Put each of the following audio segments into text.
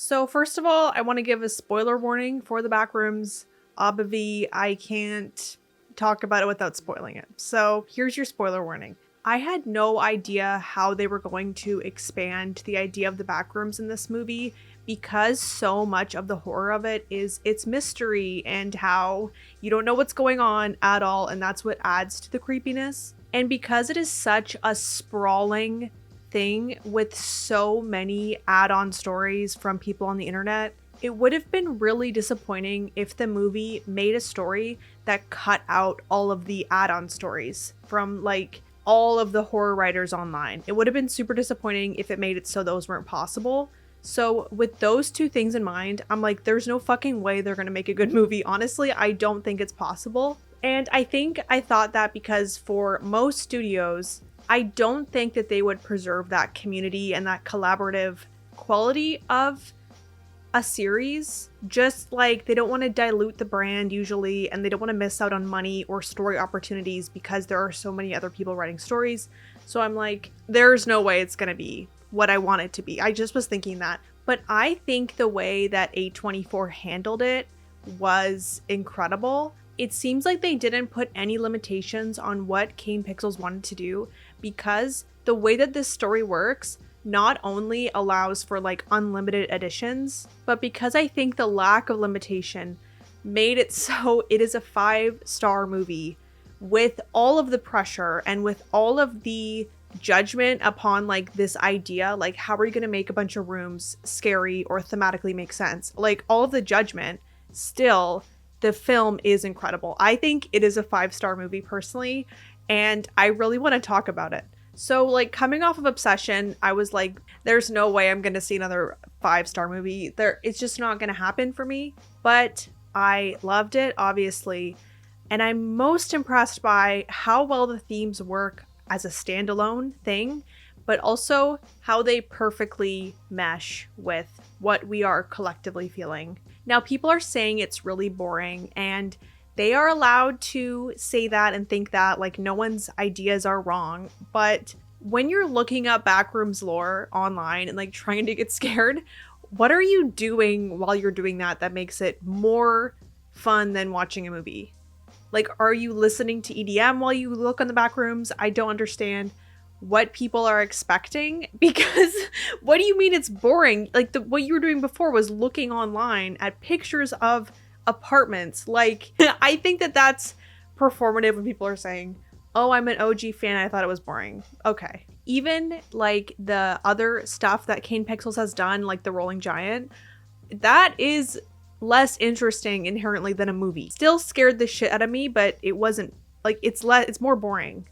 So first of all, I want to give a spoiler warning for the Backrooms. Obviously, I can't talk about it without spoiling it. So here's your spoiler warning. I had no idea how they were going to expand the idea of the Backrooms in this movie because so much of the horror of it is its mystery and how you don't know what's going on at all, and that's what adds to the creepiness. And because it is such a sprawling thing with so many add-on stories from people on the internet, it would have been really disappointing if the movie made a story that cut out all of the add-on stories from like all of the horror writers online. It would have been super disappointing if it made it so those weren't possible. So with those two things in mind, I'm like, there's no fucking way they're gonna make a good movie. Honestly, I don't think it's possible. And I think I thought that because for most studios, I don't think that they would preserve that community and that collaborative quality of a series. Just like they don't want to dilute the brand usually, and they don't want to miss out on money or story opportunities because there are so many other people writing stories. So I'm like, there's no way it's gonna be what I want it to be. I just was thinking that. But I think the way that A24 handled it was incredible. It seems like they didn't put any limitations on what Kane Pixels wanted to do, because the way that this story works not only allows for like unlimited editions, but because I think the lack of limitation made it so it is a 5-star movie with all of the pressure and with all of the judgment upon like this idea, like how are you going to make a bunch of rooms scary or thematically make sense? Like all of the judgment, still the film is incredible. I think it is a 5-star movie personally, and I really want to talk about it. So like coming off of Obsession, I was like, there's no way I'm going to see another 5-star movie. It's just not going to happen for me. But I loved it, obviously. And I'm most impressed by how well the themes work as a standalone thing, but also how they perfectly mesh with what we are collectively feeling. Now, people are saying it's really boring, and they are allowed to say that and think that, like, no one's ideas are wrong. But when you're looking up Backrooms lore online and like trying to get scared, what are you doing while you're doing that makes it more fun than watching a movie? Like, are you listening to EDM while you look on the Backrooms? I don't understand what people are expecting, because what do you mean it's boring? Like, what you were doing before was looking online at pictures of apartments. Like, I think that that's performative when people are saying, oh, I'm an OG fan, I thought it was boring. Okay. Even like the other stuff that Kane Pixels has done, like the Rolling Giant, that is less interesting inherently than a movie. Still scared the shit out of me, but it wasn't like, it's more boring.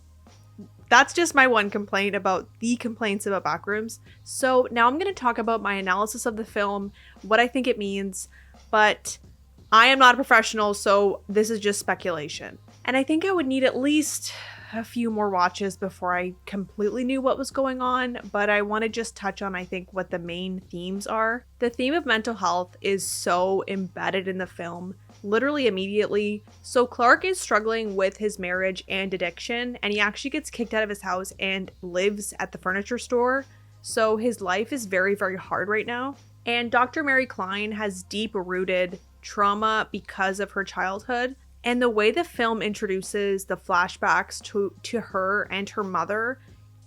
That's just my one complaint about the complaints about Backrooms. So now I'm going to talk about my analysis of the film, what I think it means, but I am not a professional, so this is just speculation. And I think I would need at least a few more watches before I completely knew what was going on, but I want to just touch on, I think, what the main themes are. The theme of mental health is so embedded in the film, literally immediately. So Clark is struggling with his marriage and addiction, and he actually gets kicked out of his house and lives at the furniture store. So his life is very, very hard right now. And Dr. Mary Klein has deep-rooted trauma because of her childhood. And the way the film introduces the flashbacks to her and her mother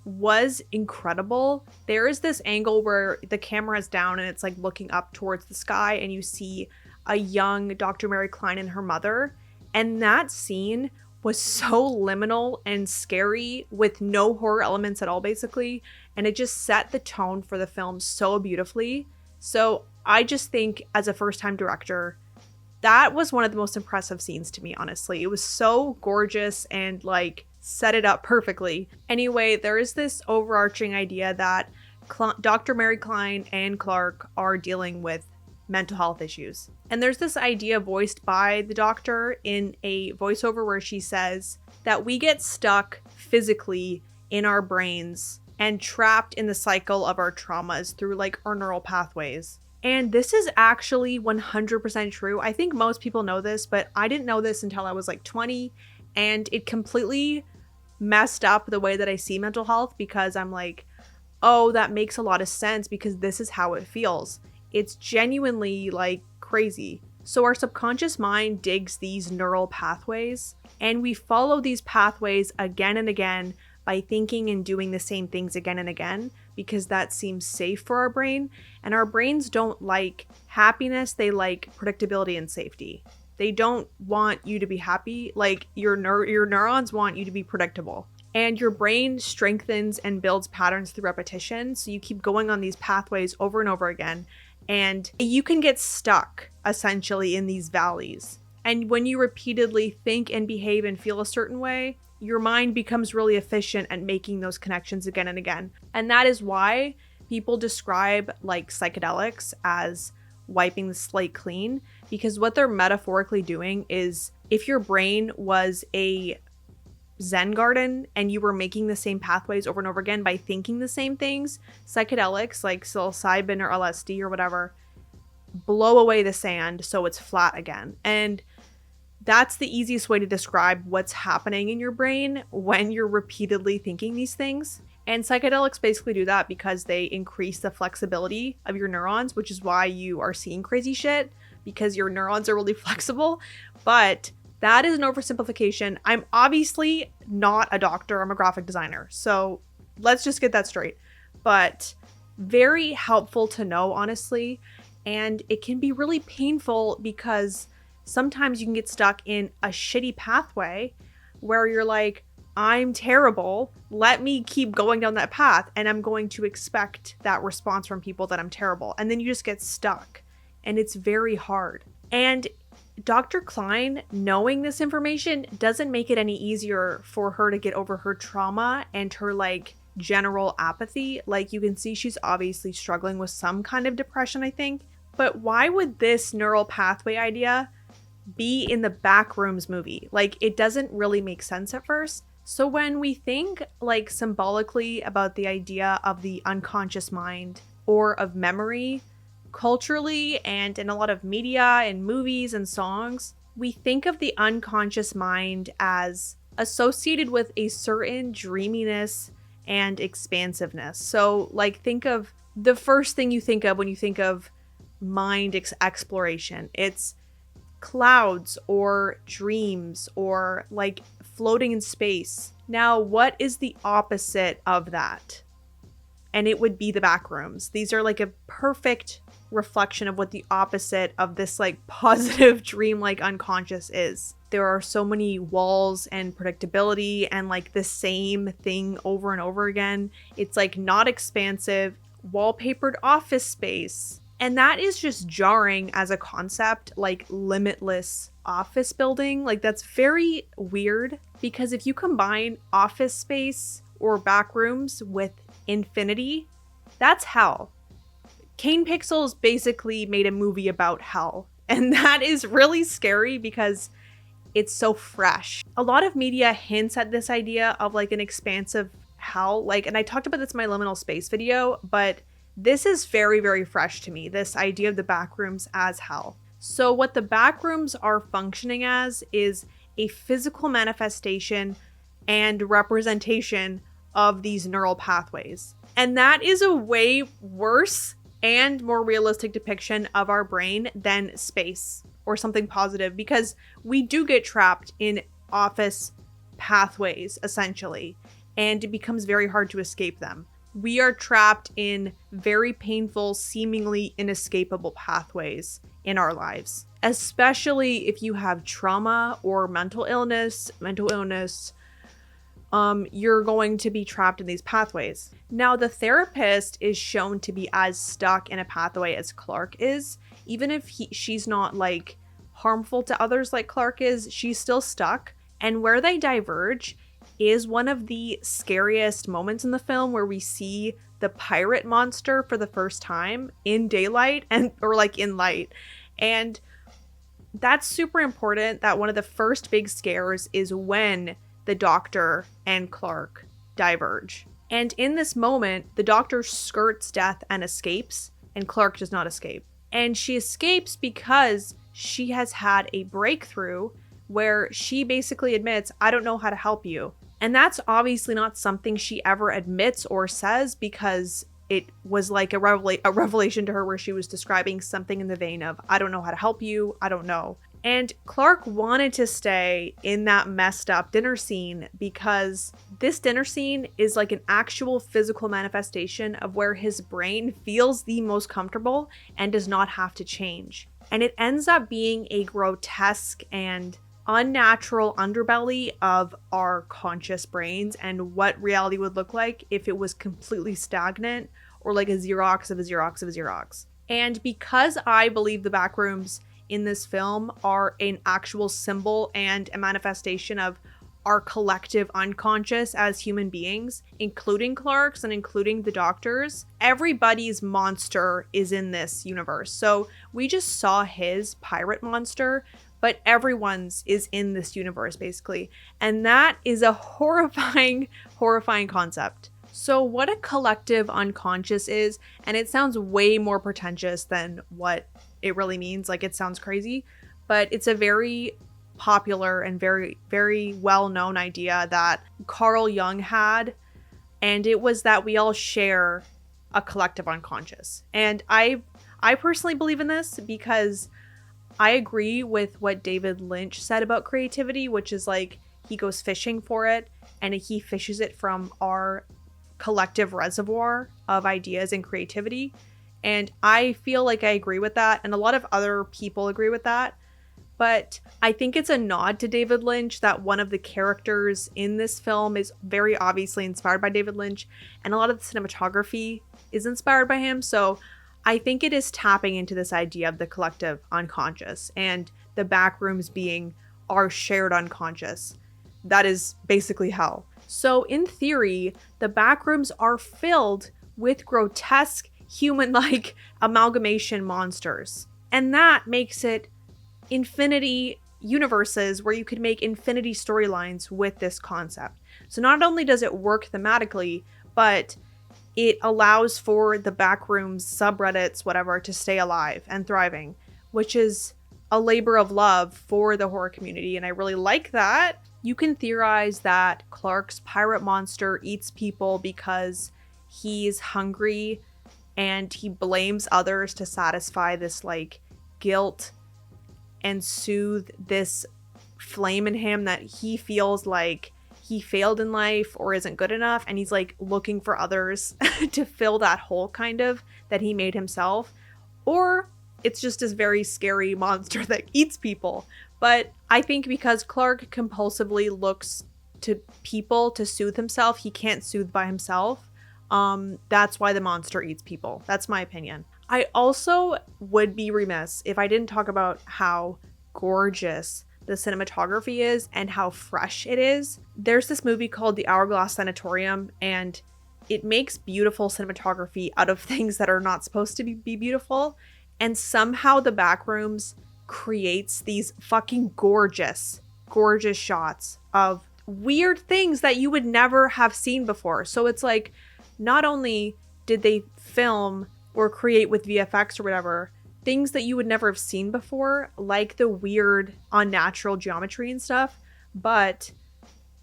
was incredible. There is this angle where the camera is down and it's like looking up towards the sky, and you see a young Dr. Mary Klein and her mother. And that scene was so liminal and scary with no horror elements at all, basically. And it just set the tone for the film so beautifully. So I just think, as a first-time director, that was one of the most impressive scenes to me, honestly. It was so gorgeous and like set it up perfectly. Anyway, there is this overarching idea that Dr. Mary Klein and Clark are dealing with mental health issues. And there's this idea voiced by the doctor in a voiceover where she says that we get stuck physically in our brains and trapped in the cycle of our traumas through like our neural pathways. And this is actually 100% true. I think most people know this, but I didn't know this until I was like 20, and it completely messed up the way that I see mental health, because I'm like, oh, that makes a lot of sense because this is how it feels. It's genuinely like crazy. So our subconscious mind digs these neural pathways, and we follow these pathways again and again by thinking and doing the same things again and again, because that seems safe for our brain. And our brains don't like happiness, they like predictability and safety. They don't want you to be happy. Like your neurons want you to be predictable. And your brain strengthens and builds patterns through repetition. So you keep going on these pathways over and over again. And you can get stuck essentially in these valleys. And when you repeatedly think and behave and feel a certain way, your mind becomes really efficient at making those connections again and again. And that is why people describe like psychedelics as wiping the slate clean, because what they're metaphorically doing is, if your brain was a Zen garden and you were making the same pathways over and over again by thinking the same things, psychedelics like psilocybin or LSD or whatever blow away the sand so it's flat again. And that's the easiest way to describe what's happening in your brain when you're repeatedly thinking these things. And psychedelics basically do that because they increase the flexibility of your neurons, which is why you are seeing crazy shit, because your neurons are really flexible. But that is an oversimplification. I'm obviously not a doctor. I'm a graphic designer. So let's just get that straight. But very helpful to know, honestly. And it can be really painful because sometimes you can get stuck in a shitty pathway where you're like, I'm terrible. Let me keep going down that path. And I'm going to expect that response from people that I'm terrible. And then you just get stuck. And it's very hard. And Dr. Klein, knowing this information doesn't make it any easier for her to get over her trauma and her like general apathy. Like you can see she's obviously struggling with some kind of depression, I think. But why would this neural pathway idea be in the Backrooms movie? Like it doesn't really make sense at first. So when we think like symbolically about the idea of the unconscious mind or of memory, culturally and in a lot of media and movies and songs, we think of the unconscious mind as associated with a certain dreaminess and expansiveness. So like think of the first thing you think of when you think of mind exploration. It's clouds or dreams or like floating in space. Now, what is the opposite of that? And it would be the Backrooms. These are like a perfect reflection of what the opposite of this like positive dream-like unconscious is. There are so many walls and predictability and like the same thing over and over again. It's like not expansive, wallpapered office space. And that is just jarring as a concept, like limitless office building. Like that's very weird, because if you combine office space or Backrooms with infinity, that's hell. Kane Pixels basically made a movie about hell. And that is really scary because it's so fresh. A lot of media hints at this idea of like an expansive hell. Like, and I talked about this in my liminal space video, but this is very, very fresh to me, this idea of the Backrooms as hell. So what the Backrooms are functioning as is a physical manifestation and representation of these neural pathways. And that is a way worse and more realistic depiction of our brain than space or something positive, because we do get trapped in office pathways, essentially, and it becomes very hard to escape them. We are trapped in very painful, seemingly inescapable pathways in our lives, especially if you have trauma or mental illness, you're going to be trapped in these pathways. Now, the therapist is shown to be as stuck in a pathway as Clark is. Even if she's not like harmful to others like Clark is, she's still stuck. And where they diverge is one of the scariest moments in the film, where we see the pirate monster for the first time in daylight or like in light. And that's super important, that one of the first big scares is when the Doctor and Clark diverge. And in this moment, the Doctor skirts death and escapes, and Clark does not escape. And she escapes because she has had a breakthrough where she basically admits, I don't know how to help you. And that's obviously not something she ever admits or says, because it was like a revelation to her where she was describing something in the vein of, I don't know how to help you, I don't know. And Clark wanted to stay in that messed up dinner scene because this dinner scene is like an actual physical manifestation of where his brain feels the most comfortable and does not have to change. And it ends up being a grotesque and unnatural underbelly of our conscious brains and what reality would look like if it was completely stagnant or like a Xerox of a Xerox of a Xerox. And because I believe the Backrooms in this film are an actual symbol and a manifestation of our collective unconscious as human beings, including Clark's and including the doctors, everybody's monster is in this universe. So we just saw his pirate monster, but everyone's is in this universe basically. And that is a horrifying, horrifying concept. So what a collective unconscious is, and it sounds way more pretentious than what it really means. Like, it sounds crazy, but it's a very popular and very, very well-known idea that Carl Jung had. And it was that we all share a collective unconscious. And I personally believe in this because I agree with what David Lynch said about creativity, which is like, he goes fishing for it and he fishes it from our collective reservoir of ideas and creativity. And I feel like I agree with that. And a lot of other people agree with that. But I think it's a nod to David Lynch that one of the characters in this film is very obviously inspired by David Lynch. And a lot of the cinematography is inspired by him. So I think it is tapping into this idea of the collective unconscious and the Backrooms being our shared unconscious. That is basically hell. So in theory, the Backrooms are filled with grotesque human-like amalgamation monsters. And that makes it infinity universes where you could make infinity storylines with this concept. So not only does it work thematically, but it allows for the Backrooms subreddits, whatever, to stay alive and thriving, which is a labor of love for the horror community. And I really like that. You can theorize that Clark's pirate monster eats people because he's hungry and he blames others to satisfy this like guilt and soothe this flame in him that he feels like he failed in life or isn't good enough, and he's like looking for others to fill that hole kind of that he made himself. Or it's just this very scary monster that eats people. But I think because Clark compulsively looks to people to soothe himself, he can't soothe by himself. That's why the monster eats people. That's my opinion. I also would be remiss if I didn't talk about how gorgeous the cinematography is and how fresh it is. There's this movie called The Hourglass Sanatorium, and it makes beautiful cinematography out of things that are not supposed to be beautiful. And somehow the Backrooms creates these fucking gorgeous, gorgeous shots of weird things that you would never have seen before. So it's like, not only did they film or create with VFX or whatever, things that you would never have seen before, like the weird unnatural geometry and stuff, but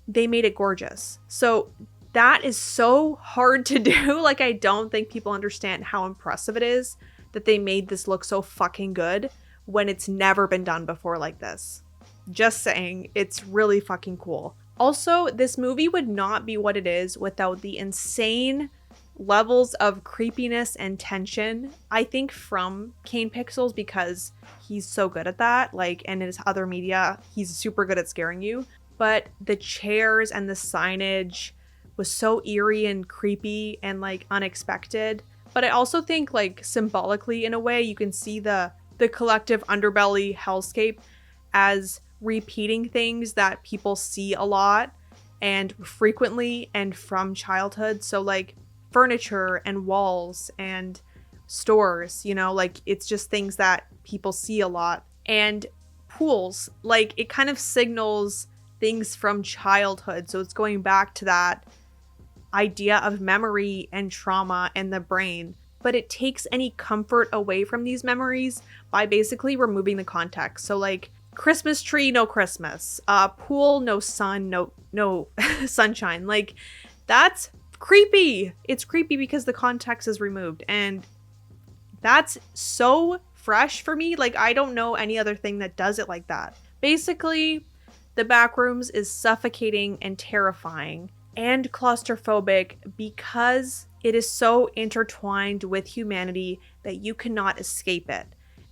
they made it gorgeous. So that is so hard to do. Like, I don't think people understand how impressive it is that they made this look so fucking good when it's never been done before like this. Just saying, it's really fucking cool. Also, this movie would not be what it is without the insane levels of creepiness and tension, I think, from Kane Pixels, because he's so good at that. Like, and in his other media, he's super good at scaring you. But the chairs and the signage was so eerie and creepy and like unexpected. But I also think, like, symbolically in a way, you can see the collective underbelly hellscape as repeating things that people see a lot and frequently and from childhood. So like furniture and walls and stores, you know, like it's just things that people see a lot. And pools, like it kind of signals things from childhood. So it's going back to that idea of memory and trauma and the brain. But it takes any comfort away from these memories by basically removing the context. So like Christmas tree, no Christmas. Pool, no sun, no sunshine. Like, that's creepy. It's creepy because the context is removed, and that's so fresh for me. Like, I don't know any other thing that does it like that. Basically, the Backrooms is suffocating and terrifying and claustrophobic because it is so intertwined with humanity that you cannot escape it.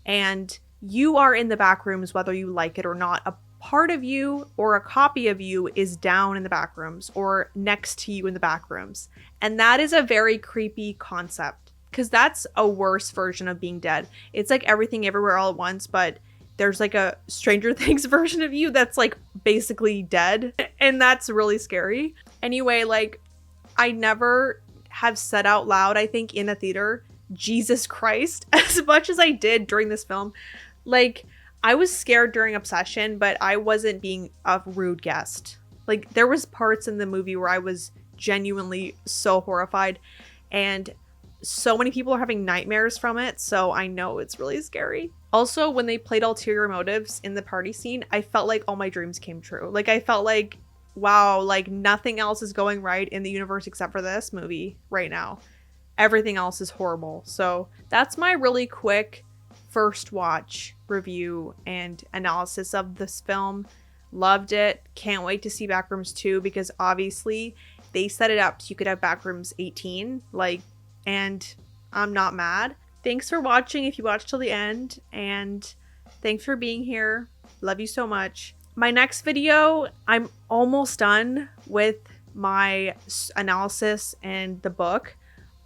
And you are in the Backrooms whether you like it or not. A part of you or a copy of you is down in the Backrooms or next to you in the Backrooms. And that is a very creepy concept because that's a worse version of being dead. It's like Everything Everywhere All at Once, but there's like a Stranger Things version of you that's like basically dead. And that's really scary. Anyway, like, I never have said out loud, I think, in a theater, Jesus Christ, as much as I did during this film. Like, I was scared during Obsession, but I wasn't being a rude guest. Like, there was parts in the movie where I was genuinely so horrified, and so many people are having nightmares from it, so I know it's really scary. Also, when they played Ulterior Motives in the party scene, I felt like all my dreams came true. Like, I felt like, wow, like nothing else is going right in the universe except for this movie right now. Everything else is horrible. So that's my really quick first watch review and analysis of this film. Loved it. Can't wait to see Backrooms 2 because obviously they set it up so you could have Backrooms 18. Like, and I'm not mad. Thanks for watching if you watched till the end, and thanks for being here. Love you so much. My next video, I'm almost done with my analysis and the book,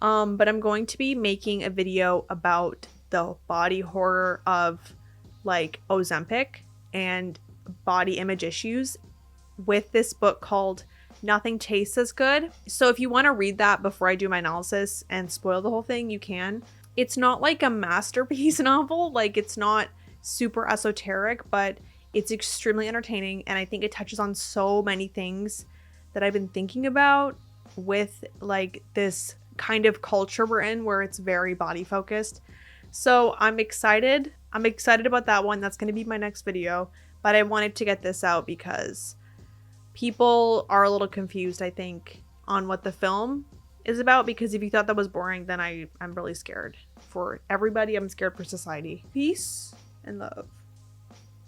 but I'm going to be making a video about the body horror of like Ozempic and body image issues with this book called Nothing Tastes as Good. So if you want to read that before I do my analysis and spoil the whole thing, you can. It's not like a masterpiece novel, like it's not super esoteric, but it's extremely entertaining, and I think it touches on so many things that I've been thinking about with like this kind of culture we're in where it's very body focused. So I'm excited. I'm excited about that one. That's going to be my next video, but I wanted to get this out because people are a little confused, I think, on what the film is about, because if you thought that was boring, then I'm really scared for everybody. I'm scared for society. Peace and love.